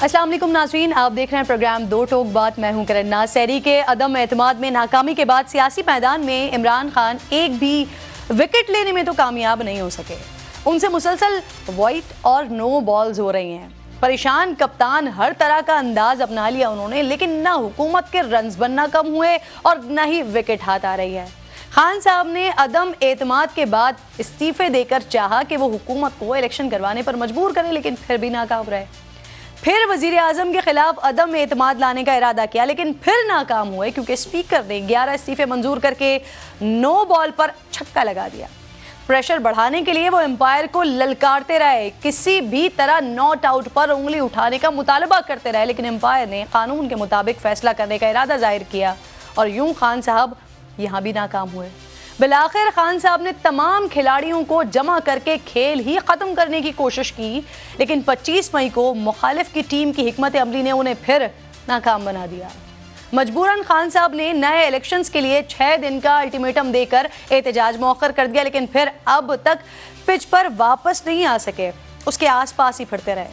السلام علیکم ناظرین، آپ دیکھ رہے ہیں پروگرام دو ٹوک بات۔ میں ہوں کرن ناز۔ سحری کے عدم اعتماد میں ناکامی کے بعد سیاسی میدان میں عمران خان ایک بھی وکٹ لینے میں تو کامیاب نہیں ہو سکے۔ ان سے مسلسل وائٹ اور نو بالز ہو رہی ہیں۔ پریشان کپتان ہر طرح کا انداز اپنا لیا انہوں نے، لیکن نہ حکومت کے رنز بننا کم ہوئے اور نہ ہی وکٹ ہاتھ آ رہی ہے۔ خان صاحب نے عدم اعتماد کے بعد استعفے دے کر چاہا کہ وہ حکومت کو الیکشن کروانے پر مجبور کرے، لیکن پھر بھی ناکام رہے۔ پھر وزیر اعظم کے خلاف عدم اعتماد لانے کا ارادہ کیا، لیکن پھر ناکام ہوئے کیونکہ اسپیکر نے 11 استعفے منظور کر کے نو بال پر چھکا لگا دیا۔ پریشر بڑھانے کے لیے وہ امپائر کو للکارتے رہے، کسی بھی طرح ناٹ آؤٹ پر انگلی اٹھانے کا مطالبہ کرتے رہے، لیکن امپائر نے قانون کے مطابق فیصلہ کرنے کا ارادہ ظاہر کیا اور یوں خان صاحب یہاں بھی ناکام ہوئے۔ بالآخر خان صاحب نے تمام کھلاڑیوں کو جمع کر کے کھیل ہی ختم کرنے کی کوشش کی، لیکن 25 مئی کو مخالف کی ٹیم کی حکمت عملی نے انہیں پھر ناکام بنا دیا۔ مجبوراً خان صاحب نے نئے الیکشنز کے لیے 6 دن کا الٹیمیٹم دے کر احتجاج مؤخر کر دیا، لیکن پھر اب تک پچ پر واپس نہیں آ سکے، اس کے آس پاس ہی پھرتے رہے۔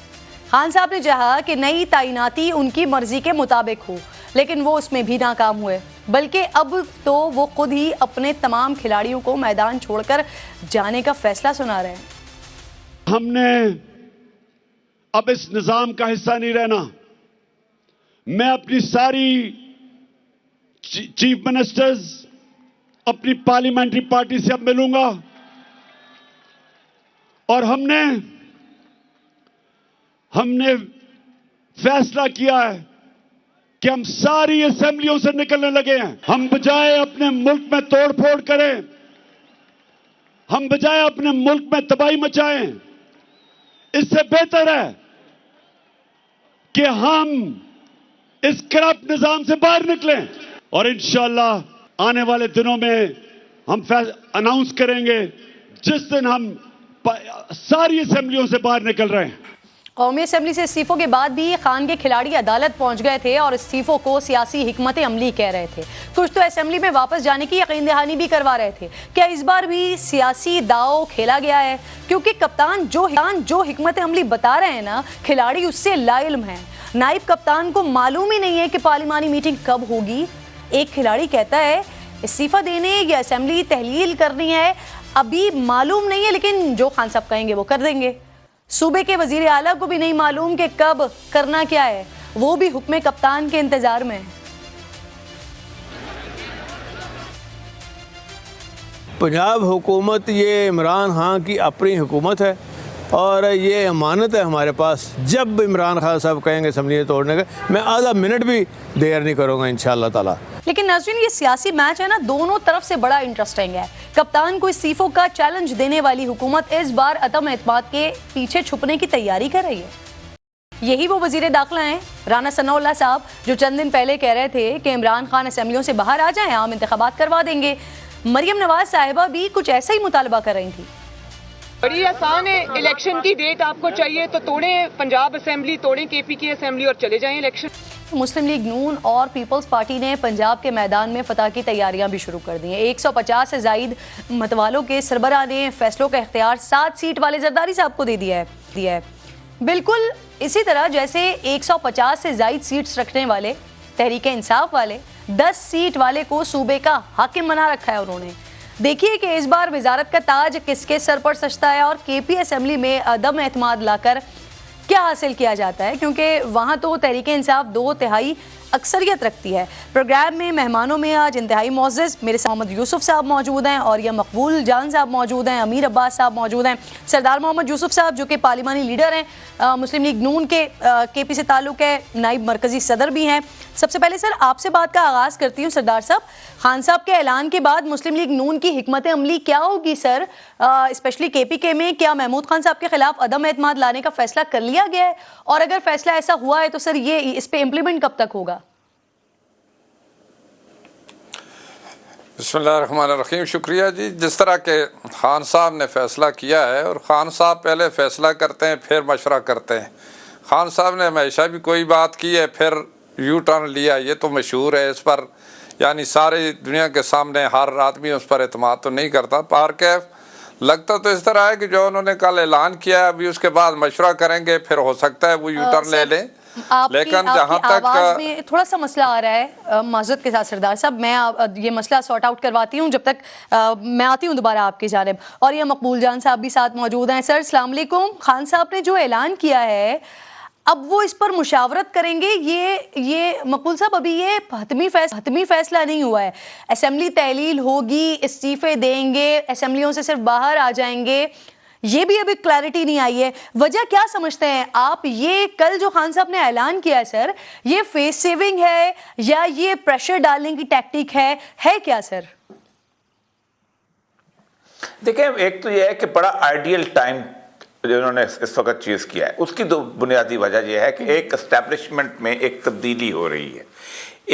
خان صاحب نے چاہا کہ نئی تعیناتی ان کی مرضی کے مطابق ہو، لیکن وہ اس میں بھی ناکام ہوئے، بلکہ اب تو وہ خود ہی اپنے تمام کھلاڑیوں کو میدان چھوڑ کر جانے کا فیصلہ سنا رہے ہیں۔ ہم نے اب اس نظام کا حصہ نہیں رہنا۔ میں اپنی ساری چیف منسٹرز، اپنی پارلیمنٹری پارٹی سے اب ملوں گا اور ہم نے فیصلہ کیا ہے کہ ہم ساری اسمبلیوں سے نکلنے لگے ہیں۔ ہم بجائے اپنے ملک میں توڑ پھوڑ کریں، ہم بجائے اپنے ملک میں تباہی مچائیں، اس سے بہتر ہے کہ ہم اس کرپٹ نظام سے باہر نکلیں، اور انشاءاللہ آنے والے دنوں میں ہم اناؤنس کریں گے جس دن ہم ساری اسمبلیوں سے باہر نکل رہے ہیں۔ قومی اسمبلی سے استعفوں کے بعد بھی خان کے کھلاڑی عدالت پہنچ گئے تھے اور استعفوں کو سیاسی حکمت عملی کہہ رہے تھے۔ کچھ تو اسمبلی میں واپس جانے کی یقین دہانی بھی کروا رہے تھے۔ کیا اس بار بھی سیاسی داؤ کھیلا گیا ہے؟ کیونکہ کپتان جو حکمت عملی بتا رہے ہیں نا، کھلاڑی اس سے لا علم ہیں۔ نائب کپتان کو معلوم ہی نہیں ہے کہ پارلیمانی میٹنگ کب ہوگی۔ ایک کھلاڑی کہتا ہے استعفیٰ دینے یا اسمبلی تحلیل کرنی ہے ابھی معلوم نہیں ہے، لیکن جو خان صاحب کہیں گے وہ کر دیں گے۔ صوبے کے وزیر اعلیٰ کو بھی نہیں معلوم کہ کب کرنا کیا ہے، وہ بھی حکم کپتان کے انتظار میں۔ پنجاب حکومت یہ عمران خان کی اپنی حکومت ہے اور یہ امانت ہے ہمارے پاس۔ جب عمران خان صاحب کہیں گے اسمبلی توڑنے کا، میں آدھا منٹ بھی دیر نہیں کروں گا انشاءاللہ تعالیٰ۔ لیکن ناظرین، یہ سیاسی میچ ہے نا، دونوں طرف سے بڑا انٹرسٹنگ ہے۔ کپتان کو استعفوں کا چیلنج دینے والی حکومت اس بار عدم اعتماد کے پیچھے چھپنے کی تیاری کر رہی ہے۔ یہی وہ وزیر داخلہ ہیں رانا ثناء اللہ صاحب جو چند دن پہلے کہہ رہے تھے کہ عمران خان اسمبلیوں سے باہر آ جائیں، عام انتخابات کروا دیں گے۔ مریم نواز صاحبہ بھی کچھ ایسا ہی مطالبہ کر رہی تھی۔ بڑی آسان ہے، الیکشن کی ڈیٹ آپ کو چاہیے تو توڑیں پنجاب اسمبلی، توڑیں کے پی کی اسمبلی اور چلے جائیں الیکشن۔ مسلم لیگ نون اور پیپلز پارٹی نے پنجاب کے میدان میں فتح کی تیاریاں بھی شروع کر دی ہیں۔ 150 سے زائد متوالوں کے سربراہ نے فیصلوں کا اختیار 7 سیٹ والے زرداری صاحب کو دے دیا ہے۔ بالکل اسی طرح جیسے 150 سے زائد سیٹس رکھنے والے تحریک انصاف والے 10 سیٹ والے کو صوبے کا حاکم بنا رکھا ہے انہوں نے۔ دیکھیے کہ اس بار وزارت کا تاج کس کے سر پر سجتا ہے اور کے پی اسمبلی میں عدم اعتماد لا کر کیا حاصل کیا جاتا ہے، کیونکہ وہاں تو تحریک انصاف 2/3 اکثریت رکھتی ہے۔ پروگرام میں مہمانوں میں آج انتہائی معزز میرے محمد یوسف صاحب موجود ہیں اور یہ مقبول جان صاحب موجود ہیں، امیر عباس صاحب موجود ہیں، سردار محمد یوسف صاحب جو کہ پارلیمانی لیڈر ہیں، مسلم لیگ نون کے پی سے تعلق ہے، نائب مرکزی صدر بھی ہیں۔ سب سے پہلے سر آپ سے بات کا آغاز کرتی ہوں سردار صاحب، خان صاحب کے اعلان کے بعد مسلم لیگ نون کی حکمت عملی کیا ہوگی سر؟ اسپیشلی کے پی کے میں کیا محمود خان صاحب کے خلاف عدم اعتماد لانے کا فیصلہ کر لیا گیا ہے، اور اگر فیصلہ ایسا ہوا ہے تو سر یہ اس پہ امپلیمنٹ کب تک ہوگا؟ بسم اللہ الرحمن الرحیم۔ شکریہ جی۔ جس طرح کہ خان صاحب نے فیصلہ کیا ہے، اور خان صاحب پہلے فیصلہ کرتے ہیں پھر مشورہ کرتے ہیں۔ خان صاحب نے ہمیشہ بھی کوئی بات کی ہے پھر یو ٹرن لیا، یہ تو مشہور ہے۔ اس پر یعنی ساری دنیا کے سامنے ہر آدمی اس پر اعتماد تو نہیں کرتا۔ پارکیف لگتا تو اس طرح ہے کہ جو انہوں نے کل اعلان کیا ہے ابھی اس کے بعد مشورہ کریں گے، پھر ہو سکتا ہے وہ یو ٹرن لے لیں۔ لیکن جہاں تک آواز میں تھوڑا سا مسئلہ آ رہا ہے معذرت کے ساتھ سردار صاحب، میں یہ مسئلہ سارٹ آؤٹ کرواتی ہوں جب تک میں آتی ہوں دوبارہ آپ کی جانب. اور یہ مقبول جان صاحب بھی ساتھ موجود ہیں. سر السلام علیکم. خان صاحب نے جو اعلان کیا ہے اب وہ اس پر مشاورت کریں گے. یہ مقبول صاحب ابھی یہ حتمی فیصلہ نہیں ہوا ہے. اسمبلی تحلیل ہوگی، استعفے دیں گے، اسمبلیوں سے صرف باہر آ جائیں گے، یہ بھی ابھی کلیئرٹی نہیں آئی ہے. وجہ کیا سمجھتے ہیں آپ؟ یہ کل جو خان صاحب نے اعلان کیا ہے سر، یہ فیس سیونگ ہے یا یہ پریشر ڈالنے کی ٹیکٹک ہے کیا سر؟ دیکھیں، ایک تو یہ ہے کہ بڑا آئیڈیل ٹائم جو انہوں نے اس وقت چیز کیا ہے، اس کی دو بنیادی وجہ یہ ہے کہ ایک اسٹیبلشمنٹ میں ایک تبدیلی ہو رہی ہے،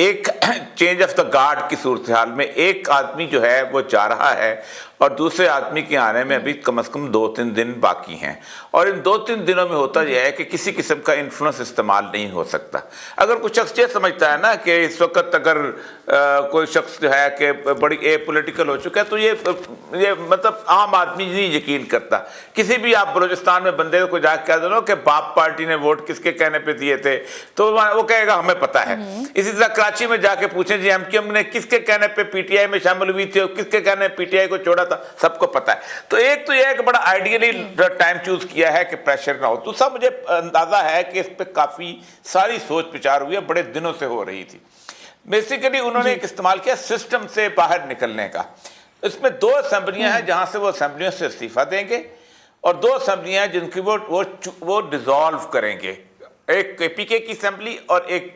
ایک چینج آف دا گارڈ کی صورتحال میں ایک آدمی جو ہے وہ جا رہا ہے اور دوسرے آدمی کے آنے میں ابھی کم از کم 2-3 دن باقی ہیں، اور ان 2-3 دنوں میں ہوتا یہ ہے کہ کسی قسم کا انفلوئنس استعمال نہیں ہو سکتا. اگر کوئی شخص یہ سمجھتا ہے نا کہ اس وقت اگر کوئی شخص جو ہے کہ بڑی اے پولیٹیکل ہو چکا ہے تو یہ مطلب عام آدمی نہیں یقین کرتا. کسی بھی آپ بلوچستان میں بندے کو جا کے کہہ دو کہ باپ پارٹی نے ووٹ کس کے کہنے پہ دیے تھے تو وہ کہے گا ہمیں پتہ ہے. اسی طرح کراچی میں جا کے پوچھیں جی ایم نے کس کے کہنے پہ پی ٹی آئی میں شامل ہوئی تھی اور کس کے کہنے پہ پی ٹی آئی کو چھوڑا تھا، سب کو پتہ ہے. تو ایک تو یہ ہے کہ بڑا آئیڈیلی ٹائم چوز کیا ہے کہ پریشر نہ ہو. دوسرا مجھے اندازہ ہے کہ اس پہ کافی ساری سوچ بچار ہوئی ہے، بڑے دنوں سے ہو رہی تھی. بیسیکلی انہوں نے ایک استعمال کیا سسٹم سے باہر نکلنے کا. اس میں 2 اسمبلیاں ہیں جہاں سے وہ اسمبلیوں سے استعفیٰ دیں گے، اور 2 اسمبلیاں ہیں جن کی وہ ڈیزالو کریں گے، ایک پی کے کی اسمبلی اور ایک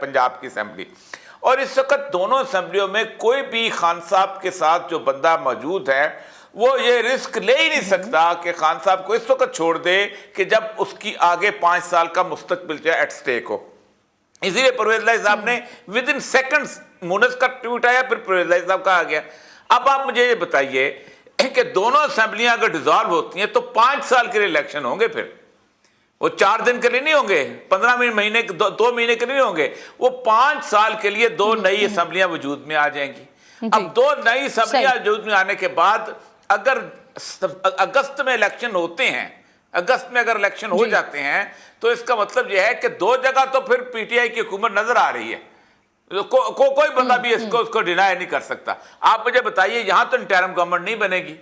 پنجاب کی اسمبلی. اور اس وقت دونوں اسمبلیوں میں کوئی بھی خان صاحب کے ساتھ جو بندہ موجود ہے وہ یہ رسک لے ہی نہیں سکتا کہ خان صاحب کو اس وقت چھوڑ دے کہ جب اس کی آگے 5 سال کا مستقبل جو ہے ایٹ سٹیک ہو. اسی لیے پرویز الہی صاحب نے ود ان سیکنڈز مونس کا ٹویٹ آیا، پھر پرویز الہی صاحب کا آ گیا. اب آپ مجھے یہ بتائیے کہ دونوں اسمبلیاں اگر ڈیزالو ہوتی ہیں تو 5 سال کے لیے الیکشن ہوں گے، پھر وہ 4 دن کے لیے نہیں ہوں گے، 15 مہینے 2 مہینے کے لیے نہیں ہوں گے، وہ 5 سال کے لیے 2 نئی اسمبلیاں وجود میں آ جائیں گی. اب 2 نئی اسمبلیاں وجود میں آنے کے بعد اگر اگست میں الیکشن ہوتے ہیں، اگست میں اگر الیکشن ہو جاتے ہیں تو اس کا مطلب یہ ہے کہ 2 جگہ تو پھر پی ٹی آئی کی حکومت نظر آ رہی ہے. کوئی بندہ بھی اس کو ڈینائی نہیں کر سکتا. آپ مجھے بتائیے یہاں تو انٹرم گورنمنٹ نہیں بنے گی،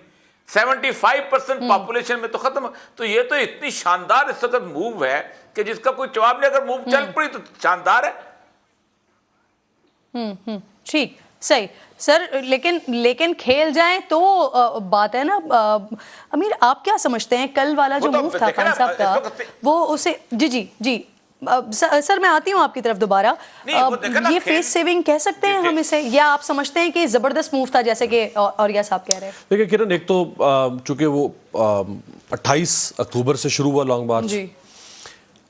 75% پاپولیشن میں تو ختم. تو یہ تو اتنی شاندار اس وقت موو ہے کہ جس کا کوئی جواب نہیں. اگر موو چل پڑی تو شاندار ہے. ٹھیک، صحیح سر. لیکن کھیل جائیں تو بات ہے نا. امیر آپ کیا سمجھتے ہیں کل والا جو موو تھا خان صاحب کا، وہ اسے جی سر میں آتی ہوں آپ کی طرف دوبارہ. یہ فیس سیونگ کہہ سکتے ہیں ہم اسے، یا آپ سمجھتے ہیں کہ زبردست موو تھا جیسے کہ اوریا صاحب کہہ رہے ہیں؟ دیکھیں کرن، ایک تو چونکہ وہ 28 اکتوبر سے شروع ہوا لانگ مارچ،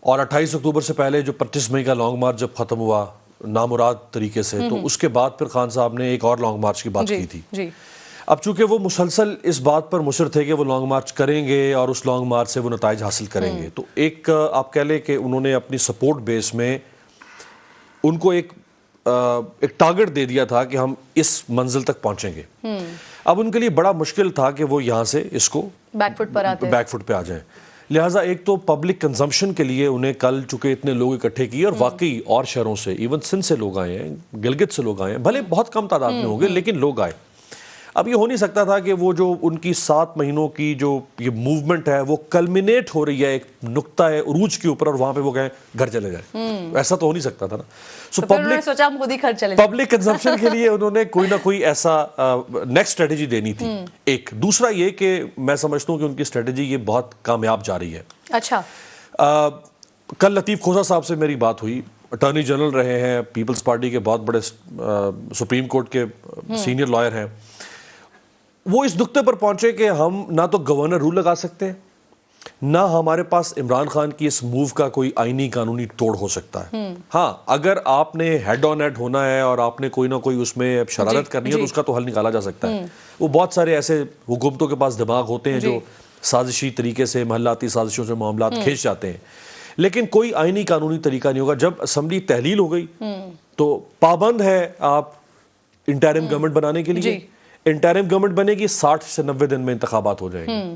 اور 28 اکتوبر سے پہلے جو 25 مئی کا لانگ مارچ جب ختم ہوا نامراد طریقے سے، تو اس کے بعد پھر خان صاحب نے ایک اور لانگ مارچ کی بات کی تھی. اب چونکہ وہ مسلسل اس بات پر مصر تھے کہ وہ لانگ مارچ کریں گے اور اس لانگ مارچ سے وہ نتائج حاصل کریں گے، تو ایک آپ کہہ لیں کہ انہوں نے اپنی سپورٹ بیس میں ان کو ایک ٹارگٹ دے دیا تھا کہ ہم اس منزل تک پہنچیں گے. اب ان کے لیے بڑا مشکل تھا کہ وہ یہاں سے اس کو بیک فٹ پہ آ جائیں. لہٰذا ایک تو پبلک کنزمپشن کے لیے انہیں کل چونکہ اتنے لوگ اکٹھے کیے، اور واقعی اور شہروں سے ایون سندھ سے لوگ آئے ہیں، گلگت سے لوگ آئے ہیں، بھلے بہت کم تعداد میں ہوں گے لیکن لوگ آئے. اب یہ ہو نہیں سکتا تھا کہ وہ جو ان کی 7 مہینوں کی جو یہ موومنٹ ہے وہ کلمینیٹ ہو رہی ہے ایک نقطہ عروج کے اوپر، اور وہاں پہ وہ کہیں گھر چلے جائیں. ایسا تو ہو نہیں سکتا تھا نا. سو پبلک کنزمپشن کے لیے انہوں نے کوئی نہ کوئی ایسا نیکسٹ اسٹریٹجی دینی تھی. ایک دوسرا یہ کہ میں سمجھتا ہوں کہ ان کی اسٹریٹجی یہ بہت کامیاب جا رہی ہے. اچھا، کل لطیف کھوسہ صاحب سے میری بات ہوئی، اٹارنی جنرل رہے ہیں، پیپلز پارٹی کے بہت بڑے سپریم کورٹ کے سینئر لائر ہیں. وہ اس نقطے پر پہنچے کہ ہم نہ تو گورنر رول لگا سکتے ہیں، نہ ہمارے پاس عمران خان کی اس موو کا کوئی آئینی قانونی توڑ ہو سکتا ہے. ہاں، اگر آپ نے ہیڈ آن ہیڈ ہونا ہے اور آپ نے کوئی نہ کوئی اس میں شرارت کرنی ہے تو اس کا تو حل نکالا جا سکتا ہے. وہ بہت سارے ایسے حکومتوں کے پاس دماغ ہوتے ہیں جو سازشی طریقے سے محلاتی سازشوں سے معاملات کھینچ جاتے ہیں، لیکن کوئی آئینی قانونی طریقہ نہیں ہوگا. جب اسمبلی تحلیل ہو گئی تو پابند ہے آپ انٹرم گورنمنٹ بنانے کے لیے. انٹرم گورنمنٹ بنے گی، 60 سے 90 دن میں انتخابات ہو جائیں گے.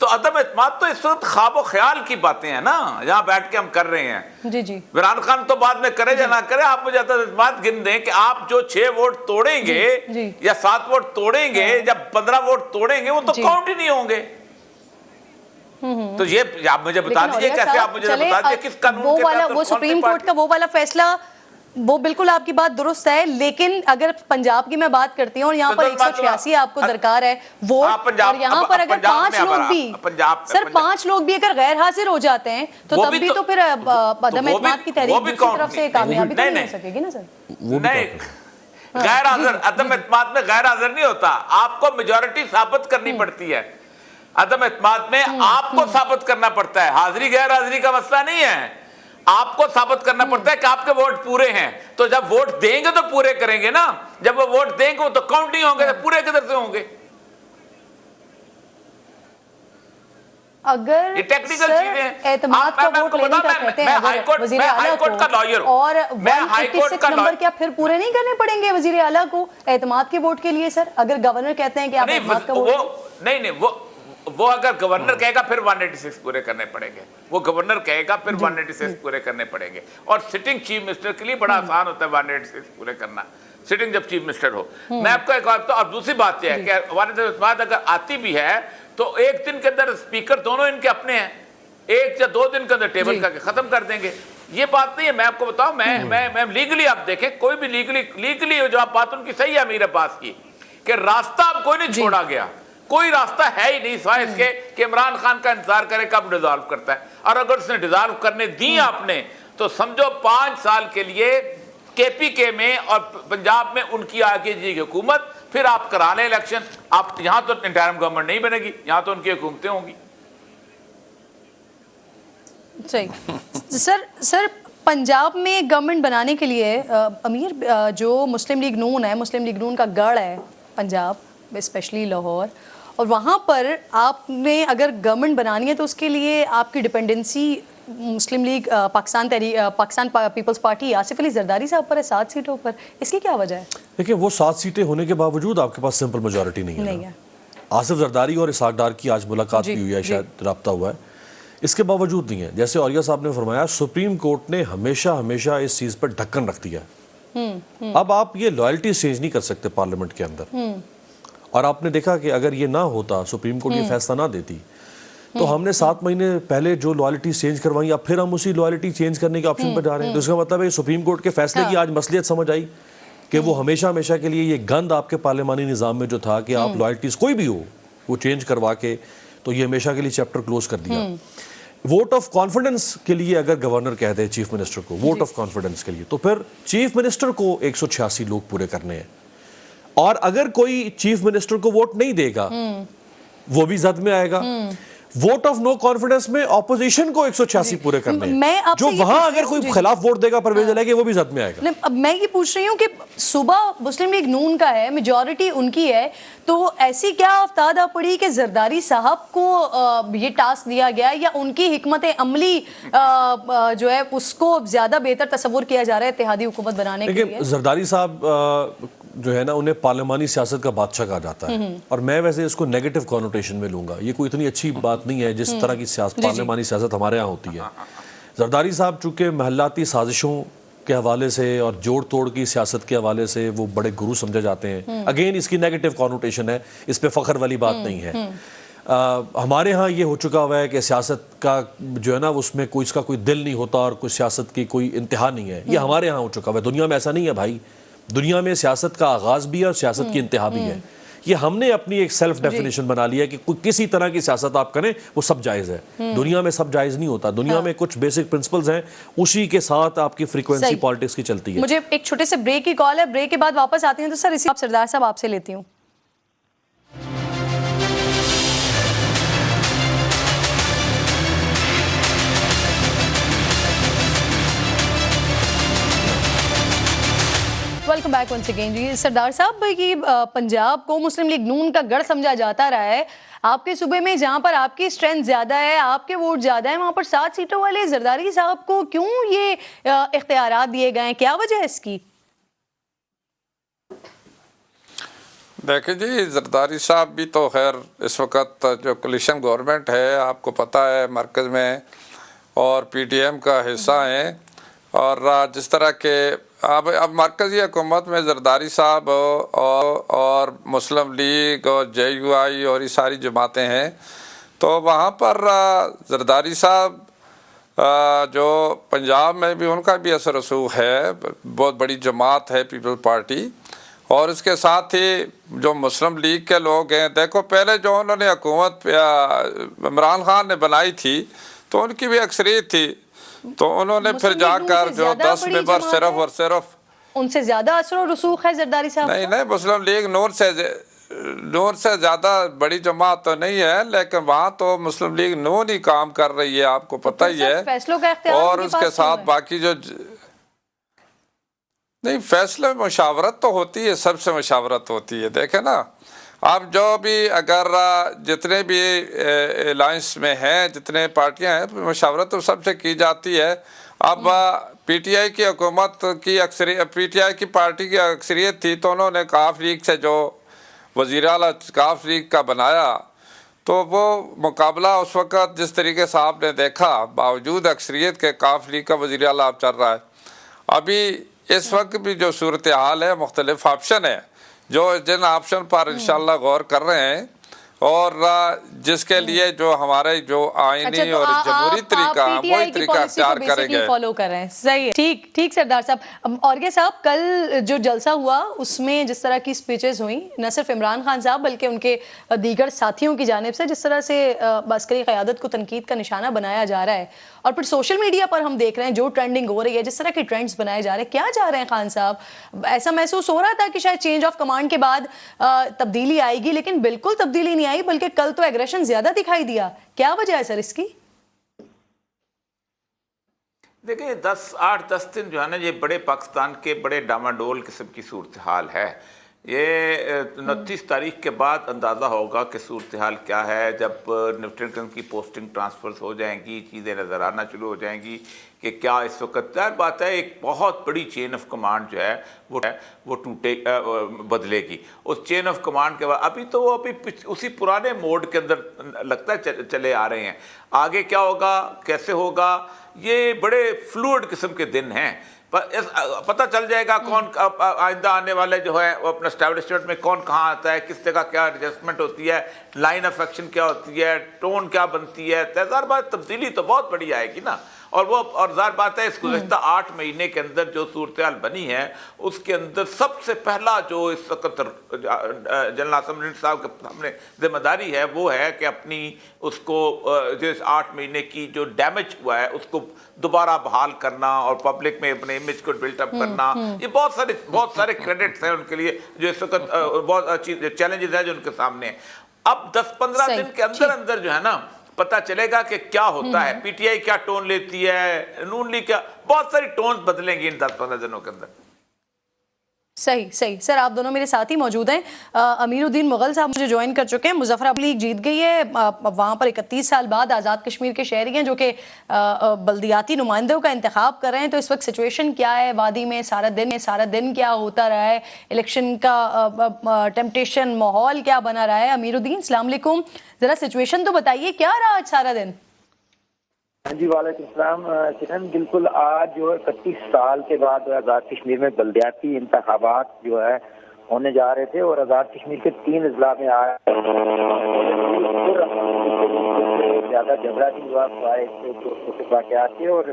تو عدم اعتماد تو اس وقت خواب و خیال کی باتیں ہیں نا جہاں بیٹھ کے ہم کر رہے ہیں. جی جی عمران خان تو بعد میں کرے یا نہ کرے, آپ مجھے عدم اعتماد گن دیں کہ آپ جو 6 ووٹ توڑیں گے یا 7 ووٹ توڑیں گے یا 15 ووٹ توڑیں گے وہ تو کاؤنٹ ہی نہیں ہوں گے. تو یہ آپ مجھے بتا دیجئے کیسے, آپ مجھے بتا دیجئے کس قانون کے تحت وہ سپریم کورٹ کا وہ والا فیصلہ, وہ بالکل آپ کی بات درست ہے, لیکن اگر پنجاب کی میں بات کرتی ہوں اور یہاں پر 186 آپ کو درکار ہے ووٹ, اور یہاں پر اگر 5 لوگ بھی, سر 5 لوگ بھی اگر غیر حاضر ہو جاتے ہیں تو تب بھی تو پھر عدم اعتماد کی تحریک دوسری طرف سے کامیابی تو نہیں ہو سکے گی نا سر. نہیں, غیر حاضر عدم اعتماد میں غیر حاضر نہیں ہوتا, آپ کو میجورٹی ثابت کرنی پڑتی ہے. عدم اعتماد میں آپ کو ثابت کرنا پڑتا ہے, حاضری غیر حاضری کا مسئلہ نہیں ہے. آپ کو ثابت کرنا پڑتا ہے کہ آپ کے ووٹ پورے ہیں, تو جب ووٹ دیں گے تو پورے کریں گے نا, جب وہ ووٹ دیں گے وہ تو کاؤنٹ نہیں ہوں گے, تو پورے کدھر سے ہوں گے؟ اگر اعتماد کا ووٹ لینے کا کہتے ہیں وزیر اعلیٰ کو, اور 156 نمبر کیا پھر پورے نہیں کرنے پڑیں گے وزیر اعلیٰ کو اعتماد کے ووٹ کے لیے سر؟ اگر گورنر کہتے ہیں کہ آپ اعتماد کا ووٹ, نہیں وہ اگر گورنر کہے گا پھر 186 پورے کرنے پڑیں گے, وہ گورنر کہے گا پھر 186 پورے کرنے پڑیں گے. اور سٹنگ چیف منسٹر کے لیے بڑا آسان ہوتا ہے 186 پورے کرنا, سٹنگ جب چیف منسٹر ہو. میں آپ کو ایک بات بتاؤں, اور دوسری بات یہ ہے کہ عدم اعتماد اگر آتی بھی ہے تو ایک دن کے اندر اسپیکر دونوں ان کے اپنے ہیں, 1 یا 2 دن کے اندر ٹیبل کر کے ختم کر دیں گے. یہ بات نہیں ہے, میں آپ کو بتاؤں, میں لیگلی, آپ دیکھیں کوئی بھی لیگلی جو آپ بات ان کی صحیح ہے امیر عباس کی, کہ راستہ اب کوئی نہیں چھوڑا گیا, کوئی راستہ ہے ہی نہیں سوائے اس کے کہ عمران خان کا انتظار کرے کب ڈیزالو کرتا ہے. اور اگر اس نے ڈیزالو کرنے دی آپ نے تو سمجھو 5 سال کے لیے کے پی کے میں اور پنجاب میں ان کی آگے جی حکومت, پھر آپ کرا لیں الیکشن, آپ یہاں تو انٹرم گورنمنٹ نہیں بنے گی, یہاں تو ان کی حکومتیں ہوں گی. صحیح. سر پنجاب میں گورنمنٹ بنانے کے لیے امیر, جو مسلم لیگ نون ہے, مسلم لیگ نون کا گڑھ ہے پنجاب اسپیشلی لاہور, اور وہاں پر آپ نے اگر گورنمنٹ بنانی ہے تو اس کے لیے آپ کی ڈپینڈنسی مسلم لیگ پاکستان پیپلز پارٹی آصف علی زرداری صاحب پر ہے 7 سیٹوں پر. اس کی کیا وجہ ہے؟ دیکھیں وہ 7 سیٹیں ہونے کے باوجود آپ کے پاس سمپل میجورٹی نہیں ہے. آصف زرداری اور اسحاق ڈار کی آج ملاقات بھی ہوئی ہے, شاید رابطہ ہوا ہے, اس کے باوجود نہیں ہے. جیسے اولیاء صاحب نے فرمایا, سپریم کورٹ نے ہمیشہ اس چیز پر ڈھکن رکھ دیا ہے. اب آپ یہ لائلٹی چینج نہیں کر سکتے پارلیمنٹ کے اندر, اور آپ نے دیکھا کہ اگر یہ نہ ہوتا, سپریم کورٹ یہ فیصلہ نہ دیتی, تو ہم نے 7 مہینے پہلے جو لائلٹی چینج کروائی, اب پھر ہم اسی لائلٹی چینج کرنے کے آپشن پر جا رہے ہیں. تو اس کا مطلب ہے سپریم کورٹ کے فیصلے کی آج مصلحت سمجھ آئی کہ وہ ہمیشہ کے لیے یہ گند آپ کے پارلیمانی نظام میں جو تھا کہ آپ لائلٹیز کوئی بھی ہو وہ چینج کروا کے, تو یہ ہمیشہ کے لیے چیپٹر کلوز کر دیا. ووٹ آف کانفیڈنس کے لیے اگر گورنر کہہ دے چیف منسٹر کو ووٹ آف کانفیڈنس کے لیے, تو پھر چیف منسٹر کو 186 لوگ پورے کرنے ہیں, اور اگر کوئی چیف منسٹر کو ووٹ نہیں دے گا وہ بھی زد میں آئے گا. ووٹ آف نو کانفیڈنس میں اپوزیشن کو 186 پورے کرنے ہیں, جو وہاں اگر کوئی خلاف ووٹ دے گا پرویز الہی وہ بھی زد میں آئے گا. اب میں یہ پوچھ رہی ہوں کہ صوبہ مسلم لیگ نون کا ہے, میجورٹی ان کی ہے, تو ایسی کیا افتاد آ پڑی کہ زرداری صاحب کو یہ ٹاسک دیا گیا, یا ان کی حکمت عملی جو ہے اس کو زیادہ بہتر تصور کیا جا رہا ہے اتحادی حکومت بنانے کے لیے؟ زرداری صاحب جو ہے نا, انہیں پارلیمانی سیاست کا بادشاہ کہا جاتا ہے, اور میں ویسے اس کو نیگیٹو کانوٹیشن میں لوں گا. یہ کوئی اتنی اچھی بات نہیں ہے جس طرح کی پارلیمانی سیاست ہمارے ہاں ہوتی ہے. زرداری صاحب چونکہ محلاتی سازشوں کے حوالے سے اور جوڑ توڑ کی سیاست کے حوالے سے وہ بڑے گرو سمجھے جاتے ہیں. اگین اس کی نیگیٹو کانوٹیشن ہے, اس پہ فخر والی بات نہیں ہے. ہمارے ہاں یہ ہو چکا ہوا ہے کہ سیاست کا جو ہے نا اس میں کوئی اس کا کوئی دل نہیں ہوتا اور کوئی سیاست کی کوئی انتہا نہیں ہے. یہ ہمارے ہاں ہو چکا ہوا ہے. دنیا میں ایسا نہیں ہے بھائی, دنیا میں سیاست کا آغاز بھی ہے اور سیاست کی انتہا بھی ہے. یہ ہم نے اپنی ایک سیلف ڈیفینیشن بنا لی ہے کہ کسی طرح کی سیاست آپ کریں وہ سب جائز ہے. دنیا میں سب جائز نہیں ہوتا. دنیا میں کچھ بیسک پرنسپلز ہیں, اسی کے ساتھ آپ کی فریکوینسی پالیٹکس کی چلتی ہے. مجھے ایک چھوٹے سے بریک کی کال ہے, بریک کے بعد واپس آتی ہیں تو سر اسی سردار صاحب آپ سے لیتی ہوں. Welcome back once again. جی سردار صاحب, یہ پنجاب کو مسلم لیگ نون کا گڑھ سمجھا جاتا رہا ہے. آپ کے صوبے میں جہاں پر آپ کی اسٹرینتھ زیادہ ہے, آپ کے ووٹ زیادہ ہیں, وہاں پر 7 سیٹوں والے زرداری صاحب کو کیوں یہ اختیارات دیے گئے ہیں؟ کیا وجہ ہے اس کی؟ دیکھیں جی زرداری صاحب بھی تو خیر اس وقت جو کولیشن گورنمنٹ ہے آپ کو پتہ ہے مرکز میں اور پی ٹی ایم کا حصہ ہیں، اور جس طرح کے اب مرکزی حکومت میں زرداری صاحب اور مسلم لیگ اور جے یو آئی اور یہ ساری جماعتیں ہیں، تو وہاں پر زرداری صاحب جو پنجاب میں بھی ان کا بھی اثر رسوخ ہے، بہت بڑی جماعت ہے پیپل پارٹی، اور اس کے ساتھ ہی جو مسلم لیگ کے لوگ ہیں، دیکھو پہلے جو انہوں نے حکومت عمران خان نے بنائی تھی تو ان کی بھی اکثریت تھی، تو انہوں نے پھر جا کر جو 10 ممبر صرف اور صرف ان سے زیادہ اثر و رسوخ ہے زرداری صاحب؟ نہیں مسلم لیگ نور سے زیادہ بڑی جماعت تو نہیں ہے، لیکن وہاں تو مسلم لیگ نون ہی کام کر رہی ہے، آپ کو پتہ ہی ہے، فیصلوں کا اختیار اور اس کے ساتھ باقی جو نہیں فیصلے مشاورت تو ہوتی ہے، سب سے مشاورت ہوتی ہے۔ دیکھیں نا اب جو بھی اگر جتنے بھی الائنس میں ہیں، جتنے پارٹیاں ہیں، مشاورت تو سب سے کی جاتی ہے۔ اب پی ٹی آئی کی حکومت کی اکثریت، پی ٹی آئی کی پارٹی کی اکثریت تھی، تو انہوں نے کاف لیگ سے جو وزیر اعلیٰ کاف لیگ کا بنایا، تو وہ مقابلہ اس وقت جس طریقے سے آپ نے دیکھا، باوجود اکثریت کے کاف لیگ کا وزیر اعلیٰ اب چل رہا ہے۔ ابھی اس وقت بھی جو صورتحال ہے، مختلف آپشن ہے، جو جن آپشن پر انشاءاللہ غور کر رہے ہیں، اور جس کے لیے جو ہمارے جو آئینی اور جمہوری طریقہ ہیں وہی طریقہ اختیار کریں گے۔ فالو کر رہے ہیں، صحیح ہے، ٹھیک سردار صاحب۔ اورگے صاحب کل جو جلسہ ہوا اس میں جس طرح کی سپیچز ہوئیں، نہ صرف عمران خان صاحب بلکہ ان کے دیگر ساتھیوں کی جانب سے جس طرح سے عسکری قیادت کو تنقید کا نشانہ بنایا جا رہا ہے، اور پھر سوشل میڈیا پر ہم دیکھ رہے ہیں جو ٹرینڈنگ ہو رہی ہے، جس طرح کے ٹرینڈز بنائے جا رہے ہیں، کیا چاہ رہے ہیں خان صاحب؟ ایسا محسوس ہو رہا تھا کہ شاید چینج آف کمانڈ کے بعد تبدیلی آئے گی، لیکن بالکل تبدیلی نہیں آئی، بلکہ کل تو ایگریشن زیادہ دکھائی دیا۔ کیا وجہ ہے سر اس کی؟ دیکھیں 8-10 دن جو ہے نا، یہ بڑے پاکستان کے بڑے ڈاماڈول قسم کی صورتحال ہے۔ یہ 29 تاریخ کے بعد اندازہ ہوگا کہ صورتحال کیا ہے، جب لیفٹیننٹ کی پوسٹنگ ٹرانسفرز ہو جائیں گی، چیزیں نظر آنا شروع ہو جائیں گی کہ کیا اس وقت ظاہر بات ہے ایک بہت بڑی چین آف کمانڈ جو ہے وہ ٹوٹے بدلے گی۔ اس چین آف کمانڈ کے بعد ابھی تو وہ اسی پرانے موڈ کے اندر لگتا ہے چلے آ رہے ہیں۔ آگے کیا ہوگا، کیسے ہوگا، یہ بڑے فلوئڈ قسم کے دن ہیں۔ پتہ چل جائے گا کون آئندہ آنے والے جو ہے وہ اپنا اسٹیبلشمنٹ میں کون کہاں آتا ہے، کس جگہ کیا ایڈجسٹمنٹ ہوتی ہے، لائن آف ایکشن کیا ہوتی ہے، ٹون کیا بنتی ہے۔ ظاہر بات تبدیلی تو بہت بڑی آئے گی نا، اور ظاہر بات ہے اس گزشتہ 8 مہینے کے اندر جو صورتحال بنی ہے اس کے اندر سب سے پہلا جو اس وقت جنرل اسمبلی صاحب کے سامنے ذمہ داری ہے وہ ہے کہ اپنی اس کو جو اس 8 مہینے کی جو ڈیمیج ہوا ہے اس کو دوبارہ بحال کرنا اور پبلک میں اپنے امیج کو بلٹ اپ کرنا۔ یہ بہت سارے کریڈٹس ہیں ان کے لیے جو اس وقت بہت اچھی چیلنجز ہیں جو ان کے سامنے ہیں۔ اب 10-15 دن کے اندر جو ہے نا پتہ چلے گا کہ کیا ہوتا ہے، پی ٹی آئی کیا ٹون لیتی ہے، نون لیگ کیا، بہت ساری ٹونز بدلیں گی ان 10-15 دنوں کے اندر۔ صحیح سر، آپ دونوں میرے ساتھ ہی موجود ہیں۔ امیر الدین مغل صاحب مجھے جوائن کر چکے ہیں۔ مظفر آباد لیگ جیت گئی ہے، وہاں پر 31 سال بعد آزاد کشمیر کے شہری ہیں جو کہ بلدیاتی نمائندوں کا انتخاب کر رہے ہیں، تو اس وقت سچویشن کیا ہے وادی میں؟ سارا دن کیا ہوتا رہا ہے؟ الیکشن کا ٹیمپٹیشن ماحول کیا بنا رہا ہے؟ امیر الدین السلام علیکم، ذرا سچویشن تو بتائیے، کیا رہا آج سارا دن؟ جی وعلیکم السلام چرن، بالکل آج جو 31 سال کے بعد آزاد کشمیر میں بلدیاتی انتخابات جو ہے ہونے جا رہے تھے، اور آزاد کشمیر کے 3 اضلاع میں آئے زیادہ جھگڑا بھی ہوا واقعات کے، اور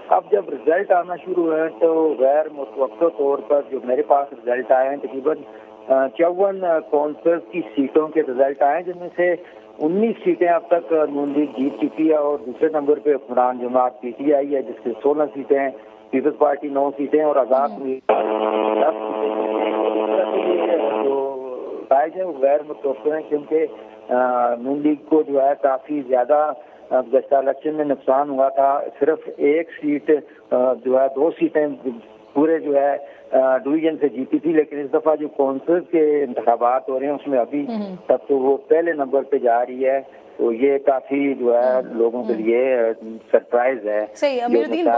اب جب رزلٹ آنا شروع ہوئے تو غیر متوقع طور پر جو میرے پاس رزلٹ آئے ہیں تقریباً 54 کونسلز کی سیٹوں کے رزلٹ آئے ہیں، جن میں سے 19 سیٹیں اب تک نون لیگ جیت چکی ہے، اور دوسرے نمبر پہ حکمران جماعت پی ٹی آئی ہے جس کے 16 سیٹیں ہیں، پیپلز پارٹی 9 سیٹیں اور آزاد جو رائج ہے وہ غیر متوقع ہیں، کیونکہ نون لیگ کو جو ہے کافی زیادہ گزشتہ الیکشن میں نقصان ہوا تھا۔ صرف ایک سیٹ جو ہے 2 سیٹیں پورے جو ہے ڈویژن سے جیتی تھی، لیکن اس دفعہ جو کونسل کے انتخابات ہو رہے ہیں اس میں ابھی تک تو وہ پہلے نمبر پہ جا رہی ہے، تو یہ کافی جو ہے لوگوں کے لیے سرپرائز ہے۔ صحیح امیر الدین،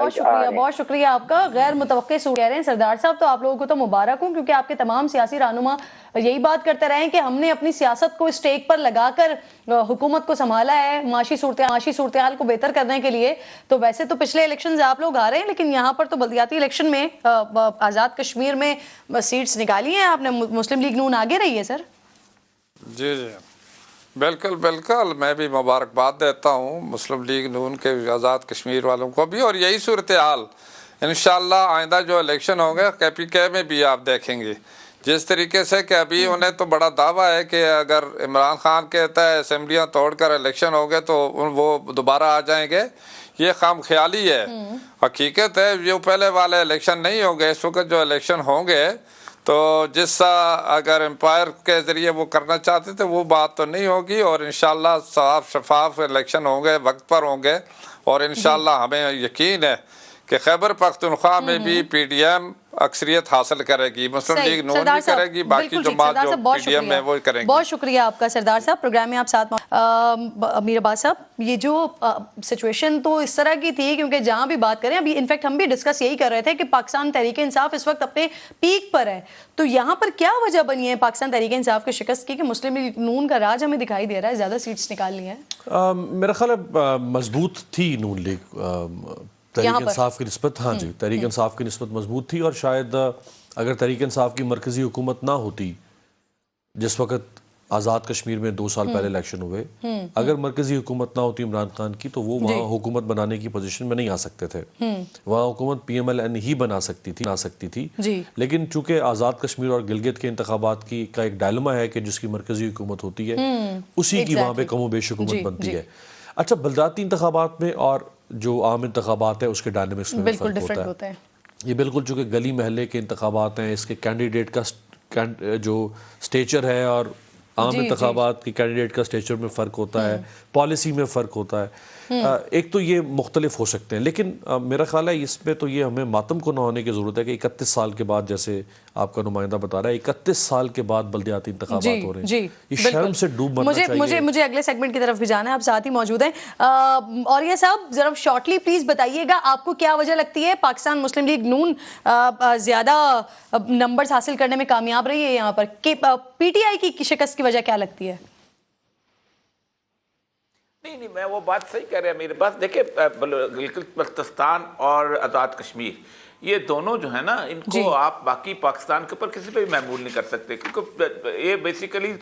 بہت شکریہ آپ کا۔ غیر متوقع صورت کہہ رہے ہیں سردار صاحب، تو آپ لوگوں کو تو مبارک ہوں، کیونکہ آپ کے تمام سیاسی رہنما یہی بات کرتے رہے ہیں کہ ہم نے اپنی سیاست کو اسٹیک پر لگا کر حکومت کو سنبھالا ہے معاشی صورتحال کو بہتر کرنے کے لیے۔ تو ویسے تو پچھلے الیکشنز آپ لوگ آ رہے ہیں، لیکن یہاں پر تو بلدیاتی الیکشن میں آزاد کشمیر میں سیٹس نکالی ہیں آپ نے، مسلم لیگ نون آگے رہی ہے سر۔ جی جی بالکل بالکل، میں بھی مبارکباد دیتا ہوں مسلم لیگ نون کے آزاد کشمیر والوں کو بھی، اور یہی صورتحال انشاءاللہ آئندہ جو الیکشن ہوں گے KPK میں بھی آپ دیکھیں گے، جس طریقے سے کہ ابھی انہیں تو بڑا دعویٰ ہے کہ اگر عمران خان کہتا ہے اسمبلیاں توڑ کر الیکشن ہوں گے تو وہ دوبارہ آ جائیں گے، یہ خام خیالی ہے۔ حقیقت ہے جو پہلے والے الیکشن نہیں ہوں گے، اس وقت جو الیکشن ہوں گے تو جس اگر امپائر کے ذریعے وہ کرنا چاہتے تھے وہ بات تو نہیں ہوگی، اور انشاءاللہ صاف شفاف الیکشن ہوں گے، وقت پر ہوں گے، اور انشاءاللہ ہمیں یقین ہے کہ خیبر پختونخوا میں بھی PDM اکثریت حاصل کرے گی، مسلم لیگ نون بھی کرے گی، باقی جماعت جو PDM میں وہ کریں گی۔ بہت شکریہ آپ کا سردار صاحب، پروگرام میں آپ ساتھ امیر عباس صاحب، یہ جو سچویشن تو اس طرح کی تھی، کیونکہ جہاں بھی بات کریں، ابھی انفیکٹ ہم بھی ڈسکس یہی کر رہے تھے کہ پاکستان تحریک انصاف اس وقت اپنے پیک پر ہے، تو یہاں پر کیا وجہ بنی ہے پاکستان تحریک انصاف کی شکست کی کہ مسلم لیگ نون کا راج ہمیں دکھائی دے رہا ہے، زیادہ سیٹس نکال لی ہیں؟ میرا خیال ہے مضبوط تھی نون لیگ تحریک انصاف کی نسبت، ہاں جی تحریک انصاف کی نسبت مضبوط تھی، اور شاید اگر تحریک انصاف کی مرکزی حکومت نہ ہوتی، جس وقت آزاد کشمیر میں 2 سال پہلے الیکشن ہوئے، اگر مرکزی حکومت نہ ہوتی عمران خان کی تو وہ وہاں حکومت بنانے کی پوزیشن میں نہیں آ سکتے تھے، وہاں حکومت PMLN ہی بنا سکتی تھی، لیکن چونکہ آزاد کشمیر اور گلگت کے انتخابات کا ایک ڈائلما ہے کہ جس کی مرکزی حکومت ہوتی ہے اسی کی وہاں پہ کم و بیش حکومت بنتی ہے۔ اچھا، بلدیاتی انتخابات میں اور جو عام انتخابات ہیں اس کے ڈائنامکس میں بالکل فرق ہوتا ہے، یہ بالکل چونکہ گلی محلے کے انتخابات ہیں، اس کے کینڈیڈیٹ کا جو سٹیچر ہے اور عام انتخابات کی کینڈیڈیٹ کا سٹیچر میں فرق ہوتا ہے، پالیسی میں فرق ہوتا ہے، ایک تو یہ مختلف ہو سکتے ہیں، لیکن میرا خیال ہے اس پہ تو یہ ہمیں ماتم کو نہ ہونے کی ضرورت ہے کہ 31 سال کے بعد، جیسے آپ کا نمائندہ بتا رہا ہے 31 سال کے بعد بلدیاتی انتخابات ہو رہے ہیں، یہ شرم سے ڈوب مرنا چاہیے۔ مجھے اگلے سیگمنٹ کی طرف بھی جانا ہے، آپ ساتھ ہی موجود ہیں۔ اور یہ صاحب ذرا شارٹلی پلیز بتائیے گا، آپ کو کیا وجہ لگتی ہے پاکستان مسلم لیگ نون زیادہ نمبرز حاصل کرنے میں کامیاب رہی ہے یہاں پر، کہ PTI کی شکست کی وجہ کیا لگتی ہے؟ نہیں میں وہ بات صحیح کہہ رہے ہیں میرے پاس، دیکھیں گلگت بلتستان اور آزاد کشمیر یہ دونوں جو ہے نا، ان کو آپ باقی پاکستان کے اوپر کسی پہ بھی محمول نہیں کر سکتے، کیونکہ یہ بیسیکلی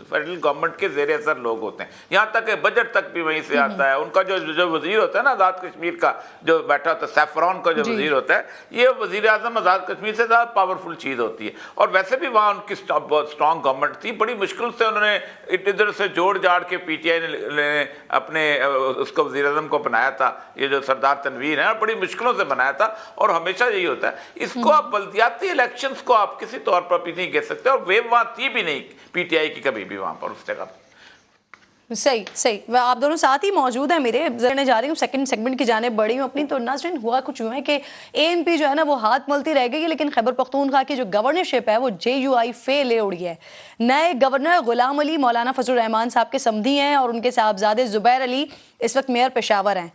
فیڈرل گورنمنٹ کے زیر اثر لوگ ہوتے ہیں، یہاں تک کہ بجٹ تک بھی وہیں سے آتا ہے۔ ان کا جو وزیر ہوتا ہے نا آزاد کشمیر کا، جو بیٹھا ہوتا ہے سیفران کا جو وزیر ہوتا ہے، یہ وزیر اعظم آزاد کشمیر سے زیادہ پاورفل چیز ہوتی ہے، اور ویسے بھی وہاں ان کی اسٹرانگ گورنمنٹ تھی، بڑی مشکل سے انہوں نے ادھر سے جوڑ جاڑ کے PTI نے اپنے اس کو وزیر اعظم کو بنایا تھا، یہ جو سردار تنویر ہیں، بڑی مشکلوں سے بنایا تھا، اور ہمیشہ یہی ہوتا ہے۔ اس کو آپ بلدیاتی الیکشنز کو آپ کسی طور پر بھی نہیں کہہ سکتے، اور ویو وہاں تھی بھی نہیں PTI کی کبھی بھی وہاں پر اس جگہ پر۔ صحیح، آپ دونوں ساتھ ہی موجود ہیں میرے، میں جا رہی ہوں سیکنڈ سیگمنٹ کی جانب بڑھی ہوں اپنی۔ تو ناظرین ہوا کچھ یوں ہے کہ ANP جو ہے نا وہ ہاتھ ملتی رہ گئی ہے، لیکن خیبر پختونخوا کی جو گورنرشپ ہے وہ JUI فے لے اڑی ہے۔ نئے گورنر غلام علی مولانا فضل الرحمان صاحب کے سمدھی ہیں، اور ان کے صاحبزادے زبیر علی اس وقت میئر پشاور ہیں۔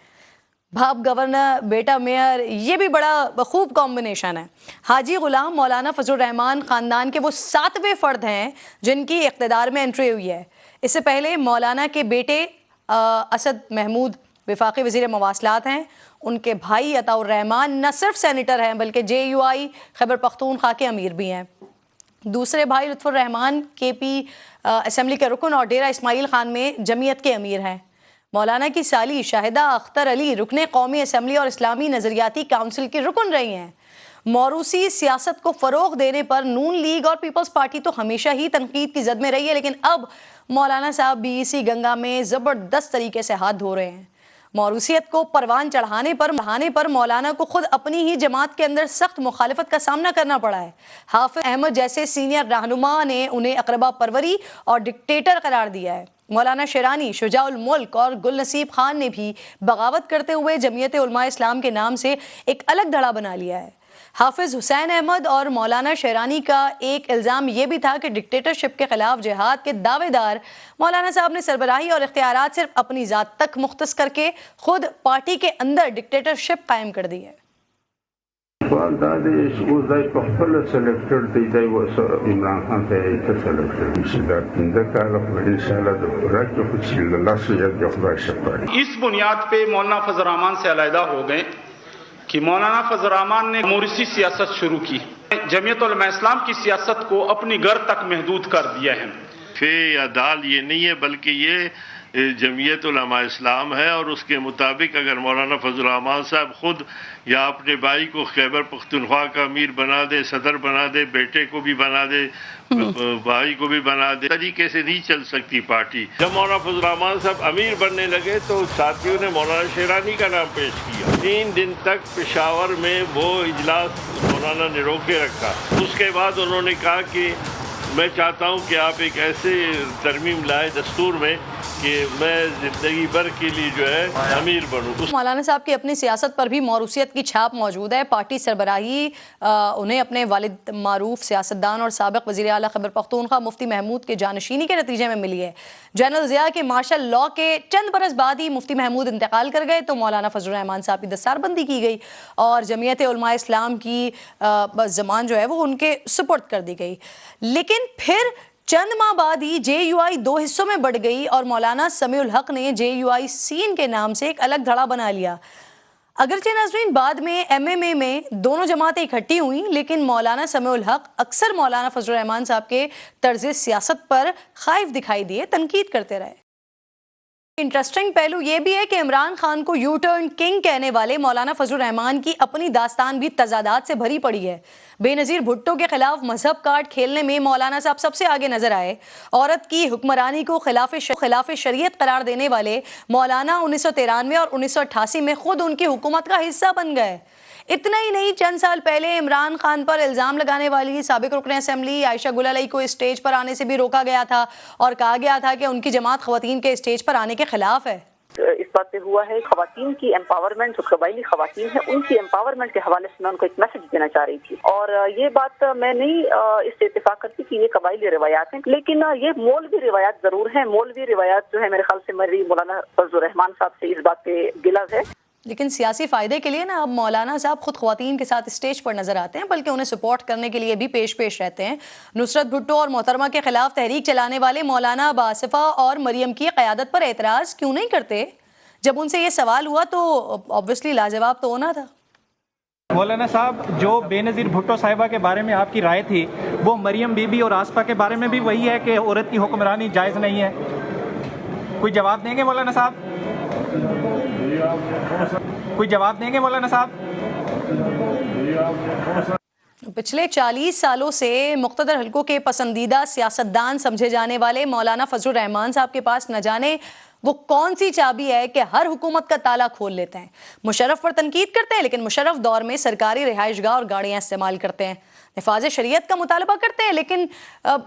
باپ گورنر بیٹا میئر، یہ بھی بڑا خوب کمبینیشن ہے۔ حاجی غلام مولانا فضل الرحمان خاندان کے وہ 7ویں فرد ہیں جن کی اقتدار میں انٹری ہوئی ہے۔ اس سے پہلے مولانا کے بیٹے اسد محمود وفاقی وزیر مواصلات ہیں، ان کے بھائی عطاء الرحمان نہ صرف سینیٹر ہیں بلکہ JUI خیبر پختونخوا کے امیر بھی ہیں۔ دوسرے بھائی لطف الرحمان KP اسمبلی کے رکن اور ڈیرہ اسماعیل خان میں جمعیت کے امیر ہیں۔ مولانا کی سالی شاہدہ اختر علی رکن قومی اسمبلی اور اسلامی نظریاتی کونسل کی رکن رہی ہیں۔ موروثی سیاست کو فروغ دینے پر نون لیگ اور پیپلز پارٹی تو ہمیشہ ہی تنقید کی زد میں رہی ہے، لیکن اب مولانا صاحب BEC گنگا میں زبردست طریقے سے ہاتھ دھو رہے ہیں۔ موروثیت کو پروان چڑھانے پر مولانا کو خود اپنی ہی جماعت کے اندر سخت مخالفت کا سامنا کرنا پڑا ہے۔ حافظ احمد جیسے سینئر رہنما نے انہیں اقربا پروری اور ڈکٹیٹر قرار دیا ہے۔ مولانا شیرانی، شجاع الملک اور گل نصیب خان نے بھی بغاوت کرتے ہوئے جمعیت علماء اسلام کے نام سے ایک الگ دھڑا بنا لیا ہے۔ حافظ حسین احمد اور مولانا شیرانی کا ایک الزام یہ بھی تھا کہ ڈکٹیٹرشپ کے خلاف جہاد کے دعوے دار مولانا صاحب نے سربراہی اور اختیارات صرف اپنی ذات تک مختص کر کے خود پارٹی کے اندر ڈکٹیٹرشپ قائم کر دی ہے. اس بنیاد پہ مولانا فضل الرحمان سے علیحدہ ہو گئے کہ مولانا فضل الرحمان نے موریثی سیاست شروع کی. جمعیت علماء اسلام کی سیاست کو اپنی گھر تک محدود کر دیا ہے. فے یا دال یہ نہیں ہے، بلکہ یہ جمعیت علماء اسلام ہے، اور اس کے مطابق اگر مولانا فضل الرحمان صاحب خود یا اپنے بھائی کو خیبر پختونخوا کا امیر بنا دے، صدر بنا دے، بیٹے کو بھی بنا دے، بھائی کو بھی بنا دے، طریقے سے نہیں چل سکتی پارٹی. جب مولانا فضل الرحمان صاحب امیر بننے لگے تو ساتھیوں نے مولانا شیرانی کا نام پیش کیا. 3 دن تک پشاور میں وہ اجلاس مولانا نے روکے رکھا. اس کے بعد انہوں نے کہا کہ میں چاہتا ہوں کہ آپ ایک ایسے ترمیم لائے دستور میں کہ میں زندگی بھر کے لیے جو ہے امیر بنوں. مولانا صاحب کی اپنی سیاست پر بھی موروثیت کی چھاپ موجود ہے. پارٹی سربراہی انہیں اپنے والد معروف سیاستدان اور سابق وزیر اعلیٰ خیبر پختونخوا مفتی محمود کے جانشینی کے نتیجے میں ملی ہے. جنرل ضیاء کے مارشل لاء کے چند برس بعد ہی مفتی محمود انتقال کر گئے تو مولانا فضل الرحمان صاحب کی دستار بندی کی گئی اور جمعیت علماء اسلام کی زمان جو ہے وہ ان کے سپرد کر دی گئی. لیکن پھر چند ماہ بعد ہی جے یو آئی 2 حصوں میں بڑھ گئی اور مولانا سمیع الحق نے جے یو آئی سین کے نام سے ایک الگ دھڑا بنا لیا. اگرچہ ناظرین بعد میں ایم ایم اے میں دونوں جماعتیں اکٹھی ہوئیں، لیکن مولانا سمیع الحق اکثر مولانا فضل الرحمان صاحب کے طرز سیاست پر خائف دکھائی دیے، تنقید کرتے رہے. انٹرسٹنگ پہلو یہ بھی ہے کہ عمران خان کو یو ٹرن کنگ کہنے والے مولانا فضل الرحمان کی اپنی داستان بھی تضادات سے بھری پڑی ہے. بے نظیر بھٹو کے خلاف مذہب کارڈ کھیلنے میں مولانا صاحب سب سے آگے نظر آئے. عورت کی حکمرانی کو خلاف شریعت قرار دینے والے مولانا 1993 اور 1988 میں خود ان کی حکومت کا حصہ بن گئے. اتنا ہی نہیں، چند سال پہلے عمران خان پر الزام لگانے والی سابق رکن اسمبلی عائشہ گل علیہ کو اسٹیج پر آنے سے بھی روکا گیا تھا اور کہا گیا تھا کہ ان کی جماعت خواتین کے اسٹیج پر آنے کے خلاف ہے. اس بات پہ ہوا ہے خواتین کی امپاورمنٹ، جو قبائلی خواتین ہیں ان کی امپاورمنٹ کے حوالے سے میں ان کو ایک میسج دینا چاہ رہی تھی. اور یہ بات میں نہیں اس سے اتفاق کرتی کہ یہ قبائلی روایات ہیں، لیکن یہ مولوی روایات ضرور ہیں. مولوی روایات جو ہے میرے خیال سے میری مولانا فضل الرحمان صاحب سے اس بات پہ گلہ ہے. لیکن سیاسی فائدے کے لیے نا اب مولانا صاحب خود خواتین کے ساتھ اسٹیج پر نظر آتے ہیں، بلکہ انہیں سپورٹ کرنے کے لیے بھی پیش رہتے ہیں. نصرت بھٹو اور محترمہ کے خلاف تحریک چلانے والے مولانا باصفہ اور مریم کی قیادت پر اعتراض کیوں نہیں کرتے؟ جب ان سے یہ سوال ہوا تو obviously لاجواب تو ہونا تھا. مولانا صاحب، جو بے نظیر بھٹو صاحبہ کے بارے میں آپ کی رائے تھی وہ مریم بی بی اور آسپا کے بارے میں بھی وہی ہے کہ عورت کی حکمرانی جائز نہیں ہے. کوئی جواب دیں گے مولانا صاحب؟ کوئی جواب دیں گے مولانا صاحب؟ پچھلے 40 سالوں سے مقتدر حلقوں کے پسندیدہ سیاستدان سمجھے جانے والے مولانا فضل الرحمان صاحب کے پاس نہ جانے وہ کون سی چابی ہے کہ ہر حکومت کا تالا کھول لیتے ہیں. مشرف پر تنقید کرتے ہیں لیکن مشرف دور میں سرکاری رہائش گاہ اور گاڑیاں استعمال کرتے ہیں. نفاذ شریعت کا مطالبہ کرتے ہیں لیکن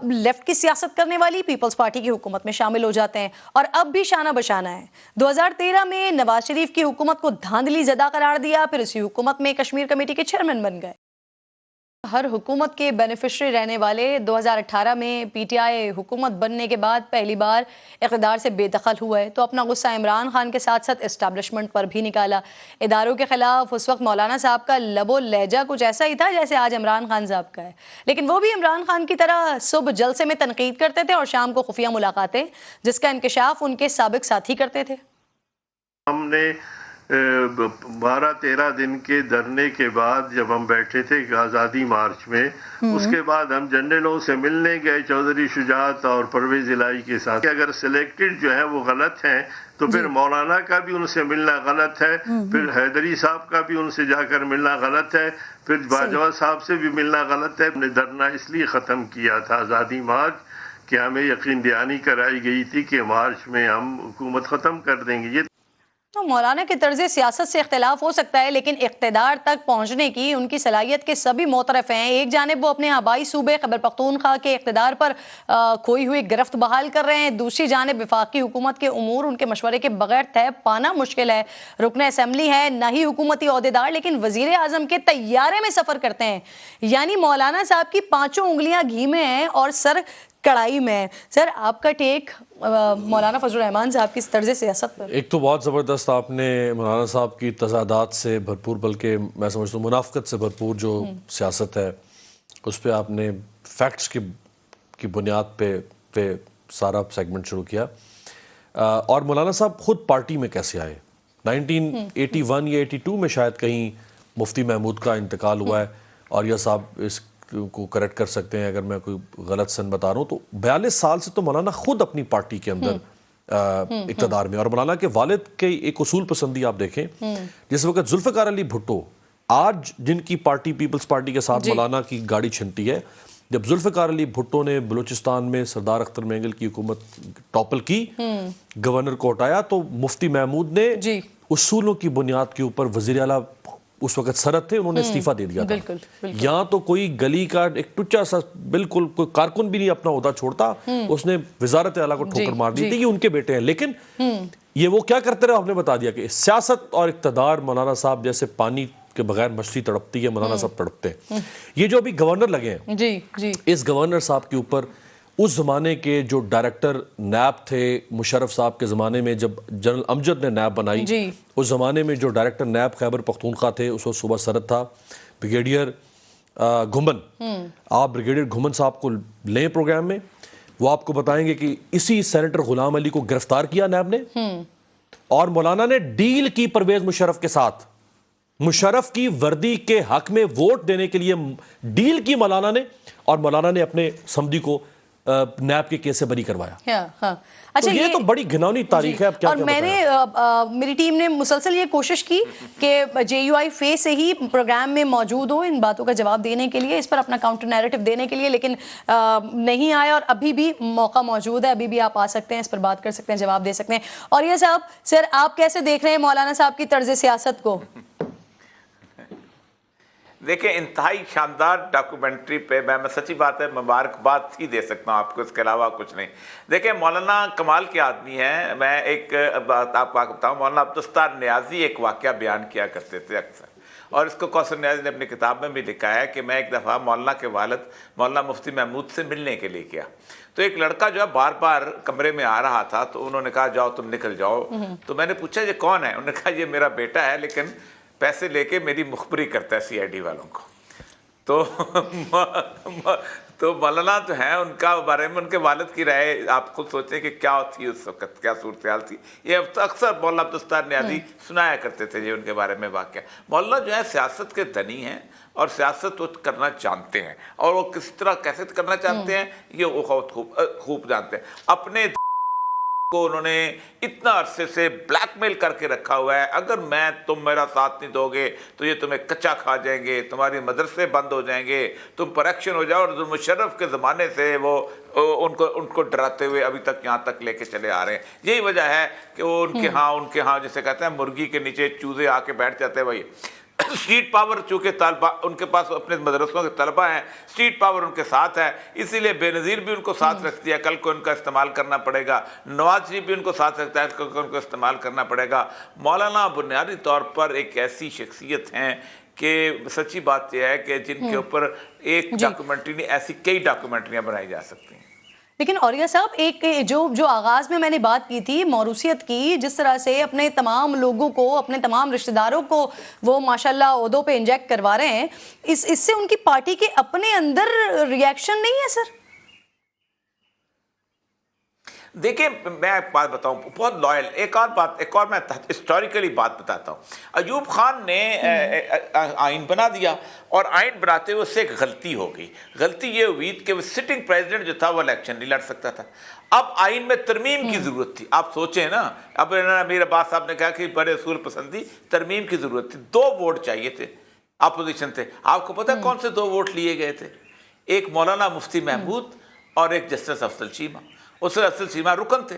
لیفٹ کی سیاست کرنے والی پیپلز پارٹی کی حکومت میں شامل ہو جاتے ہیں اور اب بھی شانہ بشانہ ہے. 2013 میں نواز شریف کی حکومت کو دھاندلی زدہ قرار دیا، پھر اسی حکومت میں کشمیر کمیٹی کے چیئرمین بن گئے. ہر حکومت کے بینیفیشری رہنے والے 2018 میں پی ٹی آئی حکومت بننے کے بعد پہلی بار اقتدار سے بے دخل ہوئے تو اپنا غصہ عمران خان کے ساتھ ساتھ اسٹیبلشمنٹ پر بھی نکالا. اداروں کے خلاف اس وقت مولانا صاحب کا لب و لہجہ کچھ ایسا ہی تھا جیسے آج عمران خان صاحب کا ہے، لیکن وہ بھی عمران خان کی طرح صبح جلسے میں تنقید کرتے تھے اور شام کو خفیہ ملاقاتیں جس کا انکشاف ان کے سابق ساتھی کرتے تھے. ہم نے 12-13 دن کے دھرنے کے بعد جب ہم بیٹھے تھے آزادی مارچ میں، اس کے بعد ہم جنرلوں سے ملنے گئے، چودھری شجاعت اور پرویز الہی کے ساتھ. اگر سلیکٹڈ جو ہے وہ غلط ہیں تو پھر مولانا کا بھی ان سے ملنا غلط ہے، پھر حیدری صاحب کا بھی ان سے جا کر ملنا غلط ہے، پھر باجوہ صاحب سے بھی ملنا غلط ہے. ہم نے دھرنا اس لیے ختم کیا تھا آزادی مارچ کہ ہمیں یقین دہانی کرائی گئی تھی کہ مارچ میں ہم حکومت ختم کر دیں گے. یہ مولانا کے طرز سیاست سے اختلاف ہو سکتا ہے لیکن اقتدار تک پہنچنے کی ان کی صلاحیت کے سبھی معترف ہیں. ایک جانب وہ اپنے آبائی صوبے خیبر پختونخوا کے اقتدار پر کھوئی ہوئی گرفت بحال کر رہے ہیں, دوسری جانب وفاقی حکومت کے امور ان کے مشورے کے بغیر طے پانا مشکل ہے. رکن اسمبلی ہے, نہ ہی حکومتی عہدیدار, لیکن وزیر اعظم کے طیارے میں سفر کرتے ہیں. یعنی مولانا صاحب کی پانچوں انگلیاں گھی میں ہیں اور سر کڑائی میں. سر آپ کا ٹیک مولانا فضل الرحمان صاحب کی طرز سیاست پر؟ ایک تو بہت زبردست آپ نے مولانا صاحب کی تضادات سے بھرپور, بلکہ میں سمجھتا ہوں منافقت سے بھرپور جو سیاست ہے اس پہ آپ نے فیکٹس کی بنیاد پہ سارا سیگمنٹ شروع کیا. اور مولانا صاحب خود پارٹی میں کیسے آئے؟ 1981 یا 82 میں شاید کہیں مفتی محمود کا انتقال ہوا ہے, اور یہ صاحب اس کو کریکٹ کر سکتے ہیں اگر میں کوئی غلط سن بتا رہا ہوں, تو 42 سال سے تو مولانا خود اپنی پارٹی کے اندر اقتدار میں. اور مولانا کے والد کے ایک اصول پسندی آپ دیکھیں, جس وقت ذوالفقار علی بھٹو آج جن کی پارٹی پیپلز پارٹی کے ساتھ مولانا کی گاڑی چھنتی ہے, جب ذوالفقار علی بھٹو نے بلوچستان میں سردار اختر مینگل کی حکومت ٹاپل کی, گورنر کو ہٹایا, تو مفتی محمود نے اصولوں کی بنیاد کے اوپر, وزیر اعلیٰ اس وقت سرد تھے, انہوں نے استعفیٰ دے دیا تھا. یہاں تو کوئی گلی کا ایک ٹچا سا بالکل کوئی کارکن بھی نہیں اپنا عہدہ چھوڑتا, اس نے وزارت اعلیٰ کو ٹھوکر مار دی تھی. یہ ان کے بیٹے ہیں, لیکن یہ وہ کیا کرتے رہے, آپ نے بتا دیا کہ سیاست اور اقتدار مولانا صاحب جیسے پانی کے بغیر مچھلی تڑپتی ہے, مولانا صاحب تڑپتے ہیں. یہ جو ابھی گورنر لگے ہیں, اس گورنر صاحب کے اوپر اس زمانے کے جو ڈائریکٹر نیب تھے مشرف صاحب کے زمانے میں, جب جنرل امجد نے نیب بنائی, اس زمانے میں جو ڈائریکٹر نیب خیبر پختونخوا تھے اس وقت صوبہ سرد تھا بریگیڈیئر گھمن. آپ بریگیڈیئر گھمن صاحب کو لیں پروگرام میں, وہ آپ کو بتائیں گے کہ اسی سینیٹر غلام علی کو گرفتار کیا نیب نے, اور مولانا نے ڈیل کی پرویز مشرف کے ساتھ, مشرف کی وردی کے حق میں ووٹ دینے کے لیے ڈیل کی مولانا نے, اور مولانا نے اپنے سمدی کو نیب کے کیس سے بری کروایا. اچھا, یہ تو بڑی گھناؤنی تاریخ ہے. اب کیا اور میں نے میری ٹیم نے مسلسل یہ کوشش کی کہ JUI فیس سے ہی پروگرام میں موجود ہو ان باتوں کا جواب دینے کے لیے, اس پر اپنا کاؤنٹر نیریٹو دینے کے لیے, لیکن نہیں آئے, اور ابھی بھی موقع موجود ہے, ابھی بھی آپ آ سکتے ہیں, اس پر بات کر سکتے ہیں, جواب دے سکتے ہیں. اور یہ صاحب, سر آپ کیسے دیکھ رہے ہیں مولانا صاحب کی طرز سیاست کو؟ دیکھیں, انتہائی شاندار ڈاکومنٹری پہ میں سچی بات ہے مبارکباد ہی دے سکتا ہوں آپ کو, اس کے علاوہ کچھ نہیں. دیکھیں, مولانا کمال کے آدمی ہیں. میں ایک بات آپ کو بتاؤں, مولانا عبدالستار نیازی ایک واقعہ بیان کیا کرتے تھے اکثر, اور اس کو کوثر نیازی نے اپنی کتاب میں بھی لکھا ہے کہ میں ایک دفعہ مولانا کے والد مولانا مفتی محمود سے ملنے کے لیے گیا, تو ایک لڑکا جو ہے بار بار کمرے میں آ رہا تھا, تو انہوں نے کہا جاؤ تم نکل جاؤ. تو میں نے پوچھا یہ کون ہے؟ انہوں نے کہا یہ میرا بیٹا ہے, لیکن پیسے لے کے میری مخبری کرتا ہے CID والوں کو. تو مولانا جو ہیں, ان کا بارے میں ان کے والد کی رائے آپ خود سوچیں کہ کیا تھی اس وقت, کیا صورتحال تھی. یہ اکثر مولانا عبدالستار نیازی سنایا کرتے تھے یہ ان کے بارے میں واقعہ. مولانا جو ہے سیاست کے دنی ہیں, اور سیاست وہ کرنا جانتے ہیں, اور وہ کس طرح کیسے کرنا چاہتے ہیں یہ وہ خوب جانتے ہیں. اپنے کو انہوں نے اتنا عرصے سے بلیک میل کر کے رکھا ہوا ہے, اگر تم میرا ساتھ نہیں دو گے تو یہ تمہیں کچا کھا جائیں گے, تمہاری مدرسے بند ہو جائیں گے, تم پر ایکشن ہو جاؤ. اور مشرف کے زمانے سے وہ ان کو ڈراتے ہوئے ابھی تک یہاں تک لے کے چلے آ رہے ہیں. یہی وجہ ہے کہ وہ ان کے ہاں جسے کہتے ہیں مرغی کے نیچے چوزے آ کے بیٹھ جاتے ہیں. وہی اسٹریٹ پاور, چونکہ طالبہ ان کے پاس اپنے مدرسوں کے طلبہ ہیں, اسٹریٹ پاور ان کے ساتھ ہے, اسی لیے بے نظیر بھی ان کو ساتھ رکھتی ہے. کل کو ان کا استعمال کرنا پڑے گا. نواز شریف بھی ان کو ساتھ رکھتا ہے, کل کو ان کو استعمال کرنا پڑے گا. مولانا بنیادی طور پر ایک ایسی شخصیت ہیں کہ سچی بات یہ ہے کہ جن کے اوپر ایک ڈاکومنٹری نہیں, ایسی کئی ڈاکومنٹریاں بنائی جا سکتی ہیں. لیکن اوریہ صاحب, ایک جو آغاز میں نے بات کی تھی موروثیت کی, جس طرح سے اپنے تمام لوگوں کو, اپنے تمام رشتہ داروں کو وہ ماشاءاللہ عہدوں پہ انجیکٹ کروا رہے ہیں, اس سے ان کی پارٹی کے اپنے اندر ریاکشن نہیں ہے سر؟ دیکھیں, میں ایک بات بتاؤں, بہت لائل. ایک اور میں ہسٹوریکلی بات بتاتا ہوں. ایوب خان نے آئین بنا دیا, اور آئین بناتے ہوئے اس سے ایک غلطی ہو گئی. غلطی یہ ہوئی کہ وہ سٹنگ پریزیڈنٹ جو تھا وہ الیکشن نہیں لڑ سکتا تھا. اب آئین میں ترمیم کی ضرورت تھی. آپ سوچیں نا, اب امیر عباس صاحب نے کہا کہ بڑے اصول پسندی, ترمیم کی ضرورت تھی. 2 ووٹ چاہیے تھے, اپوزیشن تھے. آپ کو پتہ ہے کون سے 2 ووٹ لیے گئے تھے؟ ایک مولانا مفتی محمود اور ایک جسٹس افضل چیمہ. اس سے افضل چیمہ رکن تھے.